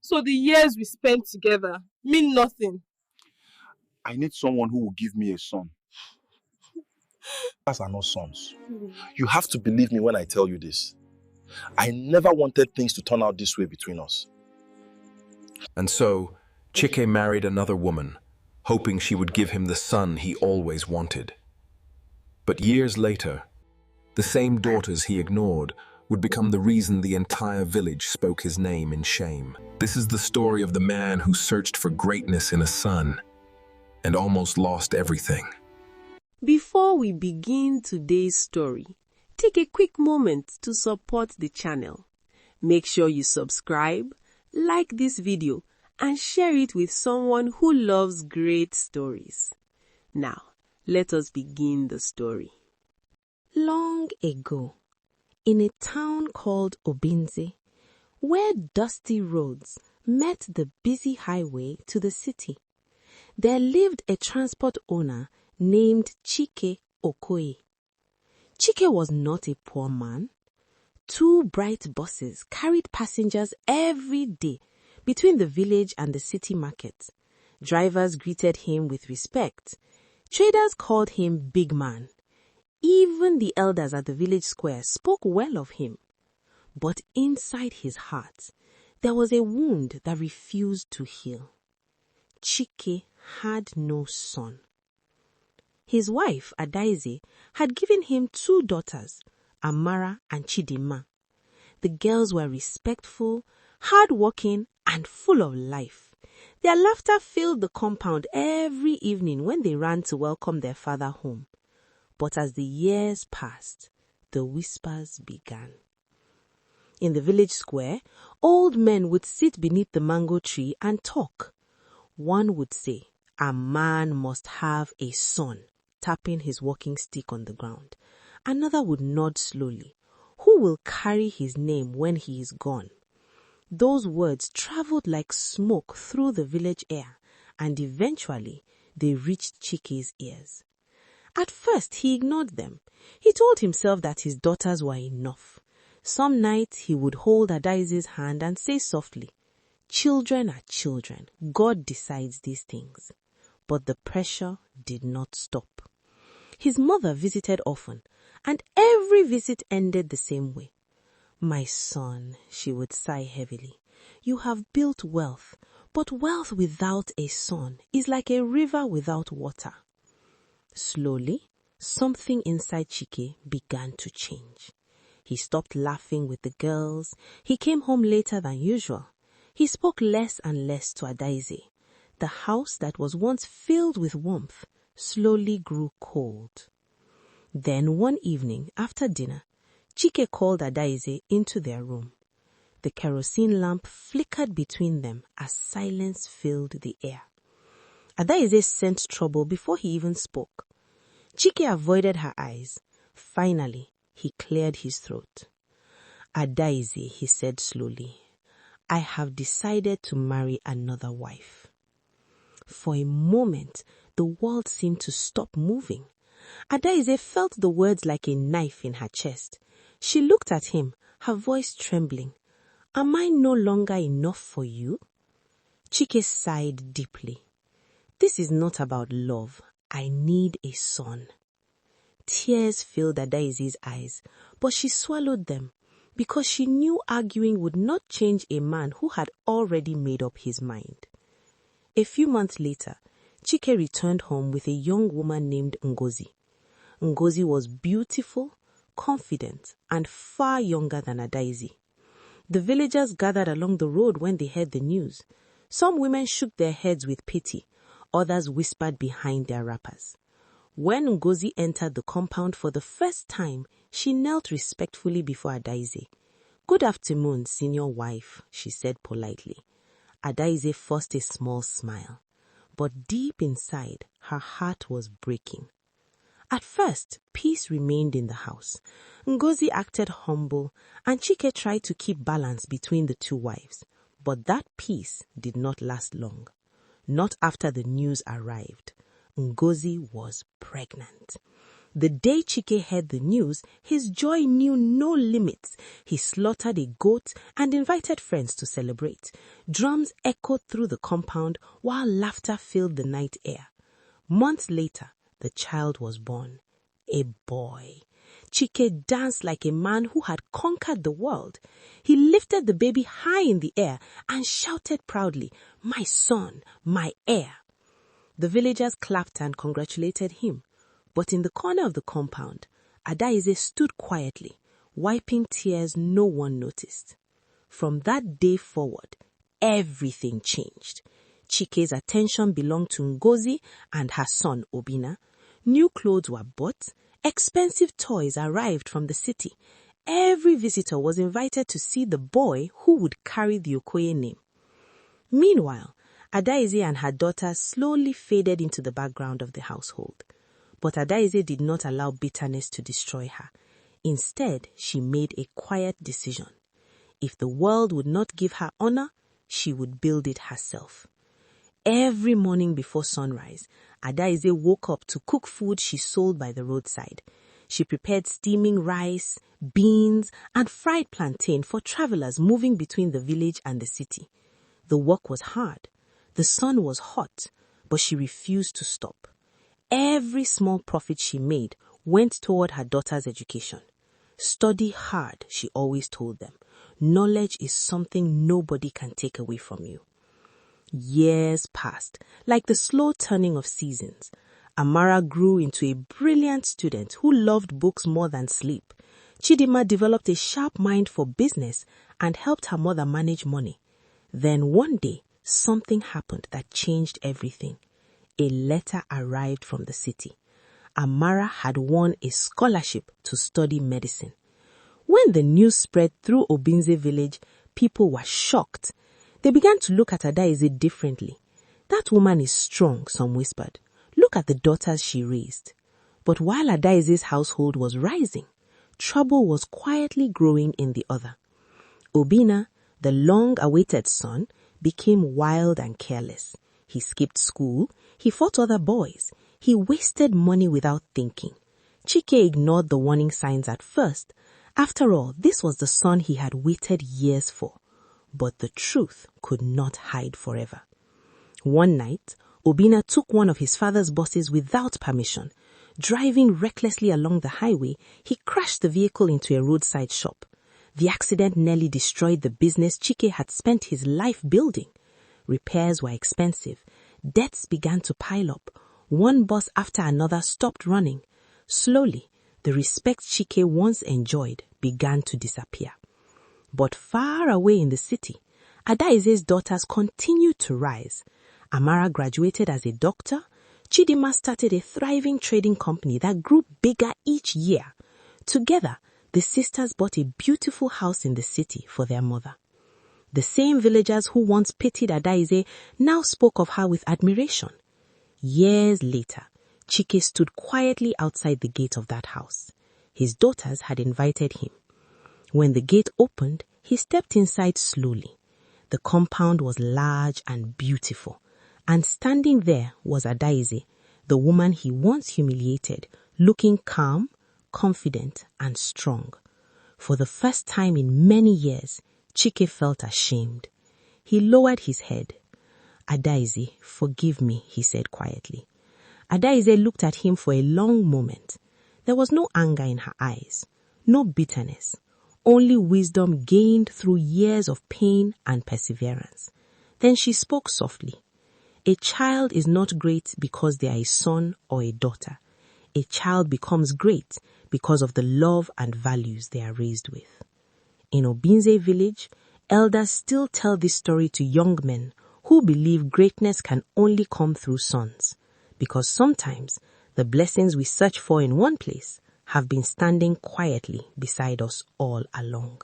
So the years we spent together mean nothing. I need someone who will give me a son. Daughters are not sons. You have to believe me when I tell you this. I never wanted things to turn out this way between us. And so, Chike married another woman, hoping she would give him the son he always wanted. But years later, the same daughters he ignored would become the reason the entire village spoke his name in shame. This is the story of the man who searched for greatness in a son and almost lost everything. Before we begin today's story, take a quick moment to support the channel. Make sure you subscribe, like this video, and share it with someone who loves great stories. Now, let us begin the story. Long ago, in a town called Obinze, where dusty roads met the busy highway to the city, there lived a transport owner named Chike Okoye. Chike was not a poor man. 2 bright buses carried passengers every day between the village and the city market. Drivers greeted him with respect. Traders called him Big Man. Even the elders at the village square spoke well of him. But inside his heart, there was a wound that refused to heal. Chike had no son. His wife, Adaeze, had given him 2 daughters, Amara and Chidima. The girls were respectful, hard-working, and full of life. Their laughter filled the compound every evening when they ran to welcome their father home. But as the years passed, the whispers began. In the village square, old men would sit beneath the mango tree and talk. One would say, "A man must have a son," tapping his walking stick on the ground. Another would nod slowly. "Who will carry his name when he is gone?" Those words traveled like smoke through the village air, and eventually they reached Chike's ears. At first he ignored them. He told himself that his daughters were enough. Some nights he would hold Adaeze's hand and say softly, "Children are children. God decides these things." But the pressure did not stop. His mother visited often, and every visit ended the same way. "My son," she would sigh heavily, "you have built wealth, but wealth without a son is like a river without water." Slowly, something inside Chike began to change. He stopped laughing with the girls. He came home later than usual. He spoke less and less to Adaeze. The house that was once filled with warmth slowly grew cold. Then one evening after dinner, Chike called Adaeze into their room. The kerosene lamp flickered between them as silence filled the air. Adaeze sensed trouble before he even spoke. Chike avoided her eyes. Finally, he cleared his throat. "Adaeze," he said slowly, "I have decided to marry another wife." For a moment, the world seemed to stop moving. Adaeze felt the words like a knife in her chest. She looked at him, her voice trembling. "Am I no longer enough for you?" Chike sighed deeply. "This is not about love. I need a son." Tears filled Adaeze's eyes, but she swallowed them because she knew arguing would not change a man who had already made up his mind. A few months later, Chike returned home with a young woman named Ngozi. Ngozi was beautiful, confident, and far younger than Adaeze. The villagers gathered along the road when they heard the news. Some women shook their heads with pity. Others whispered behind their wrappers. When Ngozi entered the compound for the first time, she knelt respectfully before Adaeze. "Good afternoon, senior wife," she said politely. Adaeze forced a small smile, but deep inside, her heart was breaking. At first, peace remained in the house. Ngozi acted humble, and Chike tried to keep balance between the 2 wives. But that peace did not last long. Not after the news arrived. Ngozi was pregnant. The day Chike heard the news, his joy knew no limits. He slaughtered a goat and invited friends to celebrate. Drums echoed through the compound while laughter filled the night air. Months later, the child was born. A boy. Chike danced like a man who had conquered the world. He lifted the baby high in the air and shouted proudly, "My son, my heir." The villagers clapped and congratulated him. But in the corner of the compound, Adaeze stood quietly, wiping tears no one noticed. From that day forward, everything changed. Chike's attention belonged to Ngozi and her son Obina. New clothes were bought. Expensive toys arrived from the city. Every visitor was invited to see the boy who would carry the Okoye name. Meanwhile, Adaeze and her daughter slowly faded into the background of the household. But Adaeze did not allow bitterness to destroy her. Instead, she made a quiet decision. If the world would not give her honor, she would build it herself. Every morning before sunrise, Adaeze woke up to cook food she sold by the roadside. She prepared steaming rice, beans, and fried plantain for travelers moving between the village and the city. The work was hard. The sun was hot, but she refused to stop. Every small profit she made went toward her daughter's education. Study hard, she always told them. Knowledge is something nobody can take away from you. Years passed, like the slow turning of seasons. Amara grew into a brilliant student who loved books more than sleep. Chidima developed a sharp mind for business and helped her mother manage money. Then one day, something happened that changed everything. A letter arrived from the city. Amara had won a scholarship to study medicine. When the news spread through Obinze village, people were shocked. They began to look at Adaeze differently. That woman is strong, some whispered. Look at the daughters she raised. But while Adaeze's household was rising, trouble was quietly growing in the other. Obina, the long-awaited son, became wild and careless. He skipped school, he fought other boys, he wasted money without thinking. Chike ignored the warning signs at first. After all, this was the son he had waited years for. But the truth could not hide forever. One night, Obina took one of his father's buses without permission. Driving recklessly along the highway, he crashed the vehicle into a roadside shop. The accident nearly destroyed the business Chike had spent his life building. Repairs were expensive. Debts began to pile up. One bus after another stopped running. Slowly, the respect Chike once enjoyed began to disappear. But far away in the city, Adaeze's daughters continued to rise. Amara graduated as a doctor. Chidima started a thriving trading company that grew bigger each year. Together, the sisters bought a beautiful house in the city for their mother. The same villagers who once pitied Adaeze now spoke of her with admiration. Years later, Chike stood quietly outside the gate of that house. His daughters had invited him. When the gate opened, he stepped inside slowly. The compound was large and beautiful, and standing there was Adaeze, the woman he once humiliated, looking calm, confident, and strong. For the first time in many years, Chike felt ashamed. He lowered his head. "Adaeze, forgive me," he said quietly. Adaeze looked at him for a long moment. There was no anger in her eyes, no bitterness, only wisdom gained through years of pain and perseverance. Then she spoke softly. A child is not great because they are a son or a daughter. A child becomes great because of the love and values they are raised with. In Obinze village, elders still tell this story to young men who believe greatness can only come through sons, because sometimes the blessings we search for in one place have been standing quietly beside us all along.